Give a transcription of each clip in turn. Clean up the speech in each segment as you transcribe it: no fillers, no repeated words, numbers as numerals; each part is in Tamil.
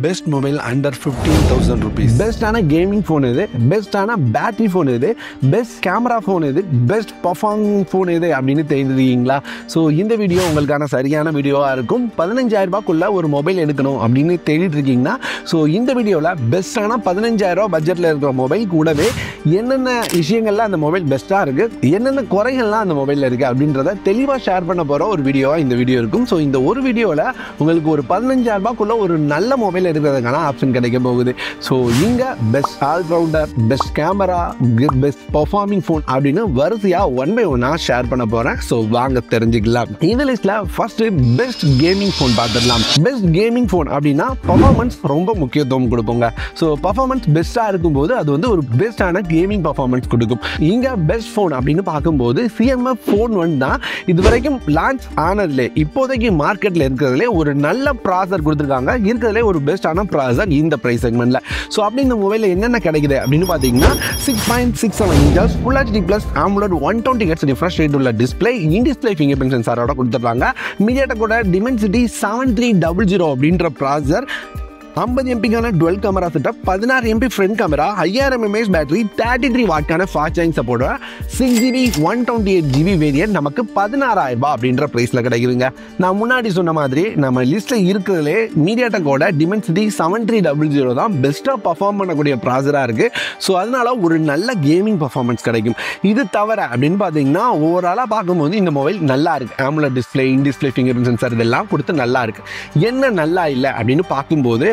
Best mobile under 15,000 rupees. Best gaming phone இது, best battery phone இது, best camera phone இது, best performing phone இது அப்படின்னு தெரிஞ்சுருக்கீங்களா? ஸோ இந்த வீடியோ உங்களுக்கான சரியான வீடியோவாக இருக்கும். 15,000 ரூபாய்க்குள்ள ஒரு மொபைல் எடுக்கணும் அப்படின்னு தேடிட்டு இருக்கீங்கன்னா ஸோ இந்த வீடியோவில் பெஸ்ட்டான 15,000 ரூபா பட்ஜெட்டில் இருக்கிற மொபைல் கூடவே என்னென்ன விஷயங்கள்லாம் அந்த மொபைல் பெஸ்ட்டாக இருக்குது, என்னென்ன குறைகள்லாம் அந்த மொபைலில் இருக்குது அப்படின்றத தெளிவாக ஷேர் பண்ண போகிற ஒரு வீடியோவாக இந்த வீடியோ இருக்கும். ஸோ இந்த ஒரு வீடியோவில் உங்களுக்கு ஒரு 15,000 ரூபாய்க்குள்ள ஒரு நல்ல மொபைல் எடுக்கிறதுக்கான ஆப்ஷன் கிடைக்க போகுது. ஸோ இங்கே best all rounder, best camera, best performing phone அப்படின்னு வரிசையாக ஒன் பை ஒன்னாக ஷேர் பண்ண போகிறேன். ஸோ வாங்க தெரிஞ்சுக்கலாம். இந்த லிஸ்ட்டில் ஃபர்ஸ்ட் பெஸ்ட் கேமிங் ஃபோன் பார்த்துடலாம். பெஸ்ட் கேமிங் ஃபோன் அப்படின்னா பர்ஃபார்மன்ஸ் ரொம்ப முக்கியத்துவம் கொடுப்போங்க. ஸோ பர்ஃபார்மன்ஸ் பெஸ்ட்டாக இருக்கும்போது அது வந்து ஒரு பெஸ்ட்டான கேமிங் பர்ஃபார்மன்ஸ் கொடுக்கும். இங்கே பெஸ்ட் ஃபோன் அப்படின்னு பார்க்கும்போது CMF Phone 1 தான் இது வரைக்கும் லான்ச் ஆனதுலே இப்போதைக்கு மார்க்கெட்டில் இருக்கிறதுலே ஒரு நல்ல ப்ராசர் கொடுத்துருக்காங்க. இருக்கிறதுலே ஒரு பெஸ்ட்டான ப்ராசர் இந்த ப்ரைஸ் செக்மெண்ட்டில். ஸோ அப்படி இந்த மொபைலில் என்னென்ன கிடைக்குது அப்படின்னு பார்த்தீங்கன்னா 6.67 inches Full HD Plus AMOLED 120 Hz refresh rate உள்ள display, in display fingerprint சென்சாரோட கொடுத்துருக்காங்க. MediaTek Dimensity 7300 அப்படின்ற ப்ராசர், 50 MPக்கான dual camera setup, 16 MP front camera, 5000 mAh battery, 33 வாட்கான fast charging support, 6GB 128GB variant நமக்கு 16,000 ரூபாய் அப்படின்ற ப்ரைஸில் கிடைக்குதுங்க. நான் முன்னாடி சொன்ன மாதிரி நம்ம லிஸ்ட்டில் இருக்கிறதுலே MediaTek Dimensity 7300 தான் பெஸ்ட்டாக பர்ஃபார்ம் பண்ணக்கூடிய ப்ராசராக இருக்குது. ஸோ அதனால ஒரு நல்ல கேமிங் பர்ஃபார்மன்ஸ் கிடைக்கும். இது தவிர அப்படின்னு பார்த்தீங்கன்னா ஓவராலாக பார்க்கும்போது இந்த மொபைல் நல்லா இருக்குது. AMOLED display, in display finger print sensor இதெல்லாம் கொடுத்து நல்லா இருக்குது. என்ன நல்லா இல்லை அப்படின்னு பார்க்கும்போது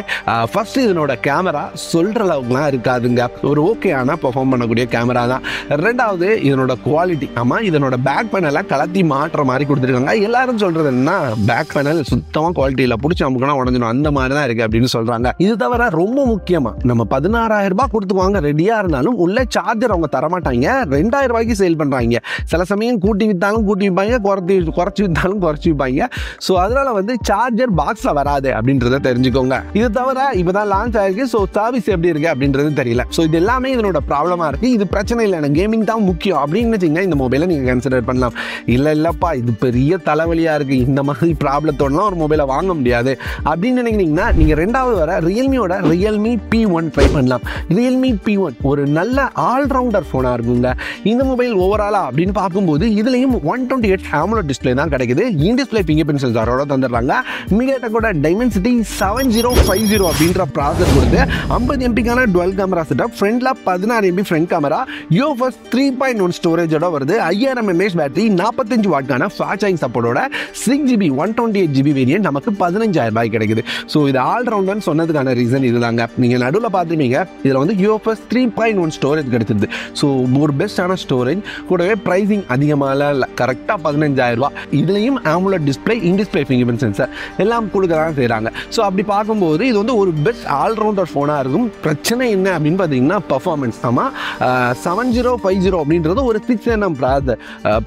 ஃபர்ஸ்ட் இதனோட கேமரா சொல்கிற அளவுக்குலாம் இருக்காதுங்க. ஒரு ஓகேயான பெர்ஃபார்ம் பண்ணக்கூடிய கேமரா தான். ரெண்டாவது இதனோட குவாலிட்டி. ஆமாம், இதனோட பேக் பேனலை கலத்தி மாட்டுற மாதிரி கொடுத்துருக்காங்க. எல்லாரும் சொல்கிறது என்ன, பேக் பேனல் சுத்தமாக குவாலிட்டியில் பிடிச்சி அமுக்கணும் உடஞ்சிடும் அந்த மாதிரி தான் இருக்குது அப்படின்னு சொல்கிறாங்க. இது தவிர ரொம்ப முக்கியமாக நம்ம 16,000 ரூபாய் கொடுத்து வாங்க ரெடியாக இருந்தாலும் உள்ள சார்ஜர் அவங்க தரமாட்டாங்க. 2,000 ரூபாய்க்கு சேல் பண்ணுறாங்க. சில சமயம் கூட்டி விற்றாலும் கூட்டி விற்பாங்க, குறைச்சி விற்றாலும் குறைச்சி விற்பாங்க. ஸோ அதனால வந்து சார்ஜர் பாக்ஸில் வராது அப்படின்றத தெரிஞ்சுக்கோங்க. இது தவிர இப்பதான் லான்ச் ஆயிருக்கு. ஸோ சர்வீஸ் எப்படி இருக்கு அப்படின்றது தெரியல. ஸோ இது எல்லாமே இதனோட ப்ராப்ளமா இருக்கு. இது பிரச்சனை இல்லை, எனக்கு கேமிங் தான் முக்கியம் அப்படின்னு வச்சிங்கன்னா இந்த மொபைலை நீங்கள் கன்சிடர் பண்ணலாம். இல்லப்பா இது பெரிய தலைவலியா இருக்கு, இந்த மாதிரி ப்ராப்ளத்தோடலாம் ஒரு மொபைலை வாங்க முடியாது அப்படின்னு நினைக்கிறீங்கன்னா நீங்கள் ரெண்டாவது வர ரியல்மியோட Realme P1 ட்ரை பண்ணலாம். Realme P1 ஒரு நல்ல ஆல்ரவுண்டர் ஃபோனாக இருக்குங்க. இந்த மொபைல் ஓவராலா அப்படின்னு பார்க்கும்போது இதுலையும் 120 Hz AMOLED டிஸ்பிளே தான் கிடைக்குது. இன் டிஸ்பிளே ஃபிங்கர் பிரிண்ட் சென்சாரோட தந்துடுறாங்க. MediaTek Dimensity 7050 அப்படின்ற ப்ராசர் கொடுத்து 50 MPக்கான டுவெல் கேமரா செட்டப், ஃப்ரண்ட்ல 16 MP ஃப்ரண்ட் கேமரா, UFS 3.1 ஸ்டோரேஜோட வருது. 5000 mAh பேட்டரி, 45 வாட்கான ஃபாஸ்ட் சார்ஜிங் சப்போர்ட்டோட 6GB 128GB வேரியன்ட் நமக்கு 15,000 ரூபாய் கிடைக்குது. ஸோ இது ஆல்ரவுண்டர்னு சொன்னதுக்கான ரீசன் இதுதாங்க. நீங்கள் நடுவில் பார்த்துருப்பீங்க இதில் வந்து UFS 3.1 ஸ்டோரேஜ் கிடைச்சிருது. ஸோ ஒரு பெஸ்ட்டான ஸ்டோரேஜ் கூடவே ப்ரைஸிங் அதிகமாக இல்லை, கரெக்டாக 15,000 ரூபாய். இதுலேயும் AMOLED display, in display finger print sensor எல்லாம் கொடுக்க தான் செய்கிறாங்க. ஸோ அப்படி பார்க்கும்போது இது வந்து ஒரு பெஸ்ட் ஆல்ரவுண்டர் ஃபோனாக இருக்கும். பிரச்சனை என்ன அப்படின்னு பார்த்தீங்கன்னா பர்ஃபார்மன்ஸ். ஆமாம், 7050 அப்படின்றது ஒரு 6nm ப்ராசர்.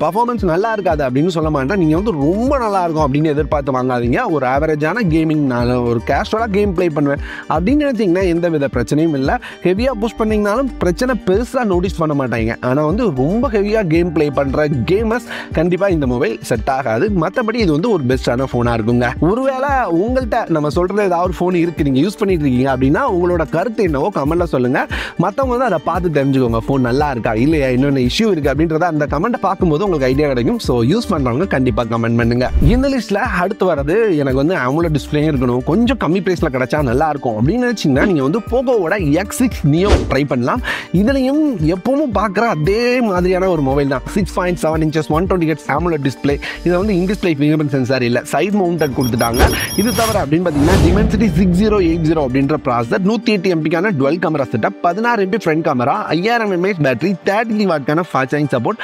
பர்ஃபார்மன்ஸ் நல்லா இருக்காது அப்படின்னு சொல்ல மாட்டேன். நீங்கள் வந்து ரொம்ப நல்லா இருக்கும் அப்படின்னு எதிர்பார்த்து வாங்காதீங்க. ஒரு ஆவரேஜான கேமிங், நான் ஒரு கேஷுவலாக கேம் ப்ளே பண்ணுவேன் அப்படின்னு நினச்சிங்கன்னா எந்த வித பிரச்சனையும் இல்லை. ஹெவியாக புஷ் பண்ணிங்கனாலும் பிரச்சனை பெருசாக நோட்டீஸ் பண்ண மாட்டாங்க. ஆனால் வந்து ரொம்ப ஹெவியாக கேம் ப்ளே பண்ணுற கேமர்ஸ் கண்டிப்பாக இந்த மொபைல் செட் ஆகாது. மற்றபடி இது வந்து ஒரு பெஸ்ட்டான ஃபோனாக இருக்குங்க. ஒருவேளை உங்கள்கிட்ட நம்ம சொல்கிறது ஏதாவது ஒரு ஃபோன் இருக்குது, நீங்கள் யூஸ் பண்ணிட்டு இருக்கீங்க அப்படின்னா உங்களோட கருத்து என்னவோ கமெண்ட்ல சொல்லுங்க. மற்றவங்க வந்து அதை பார்த்து தெரிஞ்சுக்கோங்க, ஃபோன் நல்லா இருக்கா இல்லையா, இன்னொன்று இஷ்யூ இருக்கு அப்படின்றத அந்த கமெண்ட்டை பார்க்கும்போது உங்களுக்கு ஐடியா கிடைக்கும். ஸோ யூஸ் பண்ணுறவங்க கண்டிப்பாக கமெண்ட் பண்ணுங்க. இந்த லிஸ்ட்டில் அடுத்து வரது எனக்கு வந்து AMOLED டிஸ்பிளே இருக்கணும், கொஞ்சம் கம்மி ப்ரைஸில் கிடைச்சா நல்லா இருக்கும் அப்படின்னு நினச்சிங்கன்னா நீங்கள் வந்து போகோவோட X6 Neo ட்ரை பண்ணலாம். இதுலையும் எப்பவும் பார்க்குற அதே மாதிரியான ஒரு மொபைல் தான். 6.7 inches 120 Hz AMOLED டிஸ்பிளே. இதை வந்து இன் டிஸ்பிளே ஃபிங்கர் பிரிண்ட் சென்சார் இல்லை, சைட் மவுண்டட் கொடுத்துட்டாங்க. இது தவிர அப்படின்னு பார்த்தீங்கன்னா Dimensity 6080 அப்படின்ற ப்ராசர், 108 MPக்கான dual camera setup, 16 MP front camera, 5000 mAh battery, 33 வாட்கான fast charging support,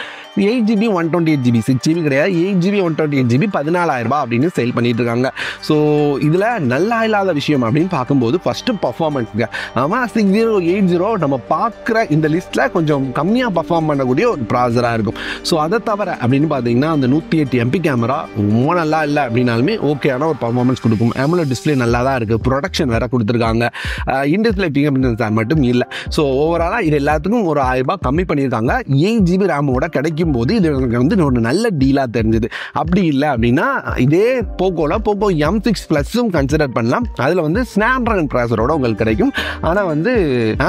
8GB 128GB 6GB கிடையாது, 8GB 128GB 14,000 ரூபாய் அப்படின்னு சேல் பண்ணிட்டு இருக்காங்க. ஸோ இதில் நல்லா இல்லாத விஷயம் அப்படின்னு பார்க்கும்போது ஃபஸ்ட்டு பர்ஃபார்மன்ஸுங்க. ஆமாம், 6080 நம்ம பார்க்குற இந்த லிஸ்ட்டில் கொஞ்சம் கம்மியாக பர்ஃபார்ம் பண்ணக்கூடிய ஒரு ப்ராசராக இருக்கும். ஸோ அதை தவிர அப்படின்னு பார்த்தீங்கன்னா அந்த 108 MP கேமரா ரொம்ப நல்லா இல்லை அப்படின்னாலுமே ஓகேயான ஒரு பர்ஃபார்மன்ஸ் கொடுக்கும். AMOLED டிஸ்பிளே நல்லா தான் இருக்குது. ப்ரொடக்ஷன் ப்ரொடக்ஷன் வேற கொடுத்துருக்காங்க. இன்டிஸ்பிளே ஃபிங்கர் பிரிண்ட் சென்சார் மட்டும் இல்லை. ஸோ ஓவராலாக இது எல்லாத்துக்கும் ஒரு 1000 ரூபாய் கம்மி பண்ணியிருக்காங்க. 8 GB ரேமோட கிடைக்கும் போது இது எனக்கு வந்து ஒரு நல்ல டீலாக தெரிஞ்சுது. அப்படி இல்லை அப்படின்னா இதே போக்கோ M6 ப்ளஸும் கன்சிடர் பண்ணலாம். அதில் வந்து ஸ்னாப்ட்ராகன் ப்ராசரோட உங்களுக்கு கிடைக்கும். ஆனால் வந்து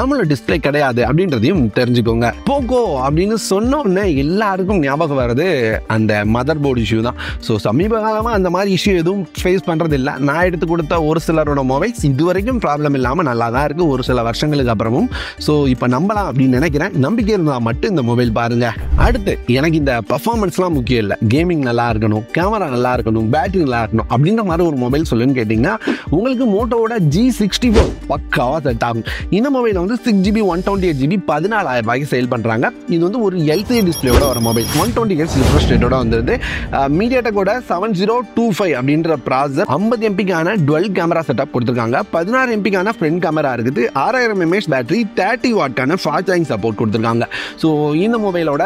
AMOLED டிஸ்பிளே கிடையாது அப்படின்றதையும் தெரிஞ்சுக்கோங்க. போக்கோ அப்படின்னு சொன்ன உடனே எல்லாருக்கும் ஞாபகம் வர்றது அந்த மதர் போர்டு இஷ்யூ தான். ஸோ சமீப காலமாக அந்த மாதிரி இஷ்யூ எதுவும் ஃபேஸ் பண்ணுறது இல்லை. நான் எடுத்து கொடுத்த ஒரு சிலரோட மொபைல்ஸ் இதுவரைக்கும் ப்ராப்ளம் இல்லாமல் நல்லா தான் இருக்குது ஒரு சில வருஷங்களுக்கு அப்புறமும். ஸோ இப்போ நம்பலாம் அப்படின்னு நினைக்கிறேன். நம்பிக்கை இருந்தால் மட்டும் இந்த மொபைல் பாருங்க. அடுத்து எனக்கு இந்த பர்ஃபார்மன்ஸ்லாம் முக்கியம் இல்லை. கேமிங் நல்லா இருக்கணும், கேமரா நல்லா இருக்கணும், பேட்டரி நல்லா இருக்கணும் அப்படின்ற மாதிரி ஒரு மொபைல் சொல்லுன்னு கேட்டிங்கன்னா உங்களுக்கு மோட்டோவோட G64 பக்காவாக செட் ஆகும். இந்த மொபைல் வந்து 6GB 128GB 14,000 ரூபாய்க்கு சேல் பண்ணுறாங்க. இது வந்து ஒரு LCD டிஸ்பிளேயோட ஒரு மொபைல் 120Hz ரிஃப்ரெஷ் ரேட்டோட வந்துருது. மீடியாடெக்கோட 7025 அப்படின்ற ப்ராசஸர் 50 MPக்கான டுவெல் கேமரா செட்டப் கொடுத்துருக்காங்க. 16 MPக்கான ஃப்ரண்ட் கேமரா இருக்குது. 6000 mAh பேட்டரி, 30 வாட்கான ஃபாஸ்ட் சார்ஜிங் சப்போர்ட் கொடுத்துருக்காங்க. ஸோ இந்த மொபைலோட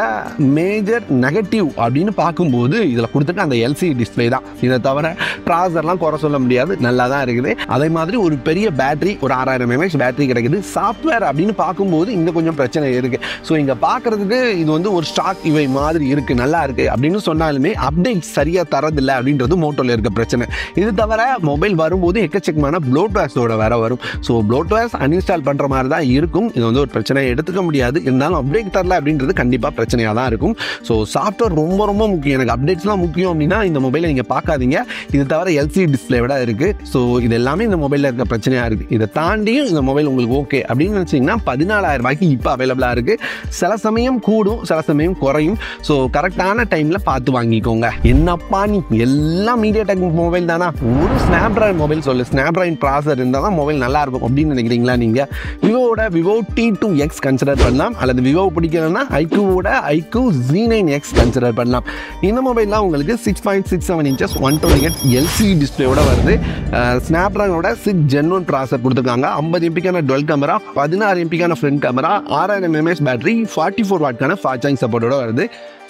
மேஜர் நெகட்டிவ் அப்படின்னு பார்க்கும்போது இதில் கொடுத்துருக்க அந்த LCD டிஸ்பிளே தான். இதை தவிர ப்ராசஸர்லாம் குறை சொல்ல முடியாது, நல்லா தான் இருக்குது. அதே மாதிரி ஒரு பெரிய பேட்டரி, ஒரு 6000 mAh பேட்டரி கிடைக்குது. சாஃப்ட்வேர் அப்படின்னு பார்க்கும்போது இங்கே கொஞ்சம் பிரச்சனை இருக்குது. ஸோ இங்கே பார்க்குறதுக்கு இது வந்து ஒரு ஸ்டாக் இவை மாதிரி இருக்குது, நல்லா இருக்குது அப்படின்னு சொன்னாலுமே அப்டேட் சரியாக தரதில்லை அப்படின்றது மோட்டோவில் இருக்க பிரச்சனை. இது தவிர மொபைல் வரும்போது எக்கச்சக்கமான ப்ளோட்வேர்ஸோட வேற வரும். ஸோ ப்ளோட்வேர்ஸ் அன்இன்ஸ்டால் பண்ணுற மாதிரி தான் இருக்கும். இது வந்து ஒரு பிரச்சனையை எடுத்துக்க முடியாது. இருந்தாலும் அப்டேட் தரல அப்படின்றது கண்டிப்பாக பிரச்சனையாக தான் இருக்கும். ஸோ சாஃப்ட்வேர் ரொம்ப ரொம்ப முக்கியம். எனக்கு அப்டேட்ஸ்லாம் முக்கியம் அப்படின்னா இந்த மொபைலை நீங்கள் பார்க்காதீங்க. இது தவிர LCD டிஸ்பிளே விட இருக்குது. ஸோ இது எல்லாமே இந்த மொபைலில் இருக்க பிரச்சனையாக இருக்குது. இதை தாண்டியும் இந்த மொபைல் உங்களுக்கு ஓகே அப்படின்னு நினச்சிங்கன்னா 14,000 ரூபாய்க்கு இப்போ அவைலபிளாக இருக்குது. சில சமயம் கூடும், சில சமயம் குறையும். ஸோ கரெக்டான டைமில் பார்த்து வாங்கிக்கோங்க. என்னப்பா நீ எல்லாம் மீடியாடெக் மொபைல் தானா, ஒரு ஸ்னாப்ட்ராகன் மொபைல் சொல்லு, ஸ்னாப்ட்ராகன் ப்ராசஸர் இருந்தால் தான் மொபைல் நல்லா இருக்கும் அப்படின்னு நினைக்கிறீங்களா? நீங்கள் விவோட Vivo T2X கன்சிடர் பண்ணலாம். அல்லது விவோ பிடிக்கலன்னா iQOட iQ Z9X கன்சிடர் பண்ணலாம். இந்த மொபைல்லாம் உங்களுக்கு 6.67 inches 120Hz LCD டிஸ்பிளேயோட வருது. ஸ்னாப்ட்ராகனோட 6 Gen 1 ப்ராசஸர் கொடுத்துருக்காங்க. 50 MPக்கான டுவெல் கேமரா, 16 MPக்கான ஃப்ரண்ட் கேமரா, 6000 mAh பேட்டரி, 44 வாட்கான ஃபாஸ்ட் சார்ஜிங் சப்போர்ட்டோட வருது.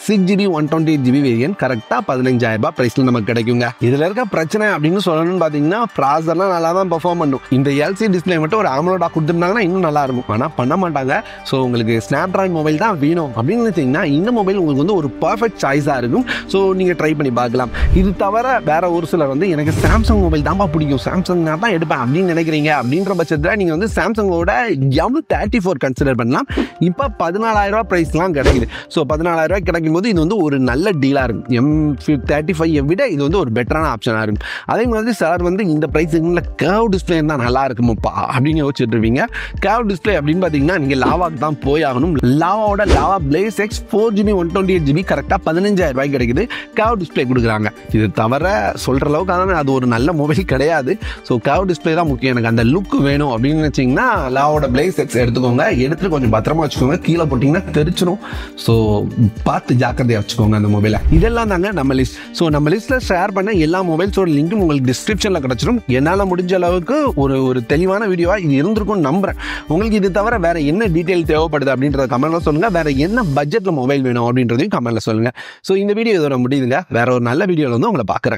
6GB 128GB வேரியன்ட் கரெக்டாக 15,000 ரூபாய் ப்ரைஸில் நமக்கு கிடைக்குங்க. இதில் இருக்க பிரச்சனை அப்படின்னு சொல்லணும்னு பார்த்தீங்கன்னா ப்ராசஸர்லாம் நல்லா தான் பெர்ஃபார்ம் பண்ணும். இந்த LCD டிஸ்பிளே மட்டும் ஒரு AMOLED கொடுத்துருந்தாங்கன்னா இன்னும் நல்லா இருக்கும். ஆனால் பண்ண மாட்டாங்க. ஸோ உங்களுக்கு ஸ்னாப்ட்ராகன் மொபைல் தான் வேணும் அப்படின்னு நினைச்சீங்கன்னா இந்த மொபைல் உங்களுக்கு வந்து ஒரு பர்ஃபெக்ட் சாய்ஸாக இருக்கும். ஸோ நீங்கள் ட்ரை பண்ணி பார்க்கலாம். இது தவிர வேற ஒரு சிலர் வந்து எனக்கு சாம்சங் மொபைல் தான்ப்பா பிடிக்கும், சாம்சங் நான் தான் எடுப்பேன் அப்படின்னு நினைக்கிறீங்க. அப்படின்ற பட்சத்தில் நீங்கள் வந்து சாம்சங்கோட M34 கன்சிடர் பண்ணலாம். இப்போ 14,000 ரூபாய் ப்ரைஸ்லாம் கிடைக்குது. ஸோ 14,000 ரூபாய் கிடைக்கும் போது இது வந்து ஒரு நல்ல டீலாக இருக்கும். M35 விட இது வந்து ஒரு பெட்டரான ஆப்ஷனாக இருக்கும். அதே மாதிரி சார் வந்து இந்த ப்ரைஸிங்கில் கர்வ் டிஸ்பிளே தான் நல்லா இருக்குமோப்பா அப்படின்னு யோசிச்சுட்டு இருப்பீங்க. கர்வ் டிஸ்பிளே அப்படின்னு பார்த்தீங்கன்னா நீங்கள் லாவாக்கு தான் போய் ஆகணும். லாவாவோட lava place X 4GB 128GB கரெக்டாக 15,000 ரூபாய்க்கு கிடைக்குது. கர்வ் டிஸ்பிளே கொடுக்குறாங்க. இது தவிர சொல்கிற அளவுக்கு அது ஒரு நல்ல மொபைல் கிடையாது. ஸோ கர்வ் டிஸ்பிளே தான் முக்கியம். எனக்கு அந்த லுக் வேணும் அப்படின்னு நினச்சிங்கன்னா லாவோட பிளேஸ் X எடுத்துக்கோங்க. எடுத்துட்டு கொஞ்சம் பத்திரமா வச்சுக்கோங்க. கீழே போட்டிங்கன்னா தெரிச்சிடும். ஸோ பார்த்து ஜாக்கிரதையாக வச்சுக்கோங்க அந்த மொபைலை. இதெல்லாம் தாங்க நம்ம லிஸ்ட். ஸோ நம்ம லிஸ்ட்டில் ஷேர் பண்ண எல்லா மொபைல்ஸோட லிங்க்கும் உங்களுக்கு டிஸ்கிரிப்ஷனில் கிடச்சிடும். என்னால் முடிஞ்ச அளவுக்கு ஒரு தெளிவான வீடியோவாக இது இருந்திருக்கும்னு நம்புகிறேன். உங்களுக்கு இது தவிர வேறு என்ன டீட்டெயில் தேவைப்படுது அப்படின்றத கமெண்ட்டில் சொல்லுங்கள். வேறு என்ன பட்ஜெட்டில் மொபைல் வேணும் அப்படின்றதையும் கமெண்ட்டில் சொல்லுங்கள். ஸோ இந்த வீடியோ இதோட முடியுதுங்க. வேறு ஒரு நல்ல வீடியோவில் வந்து உங்களை பார்க்குறேன்.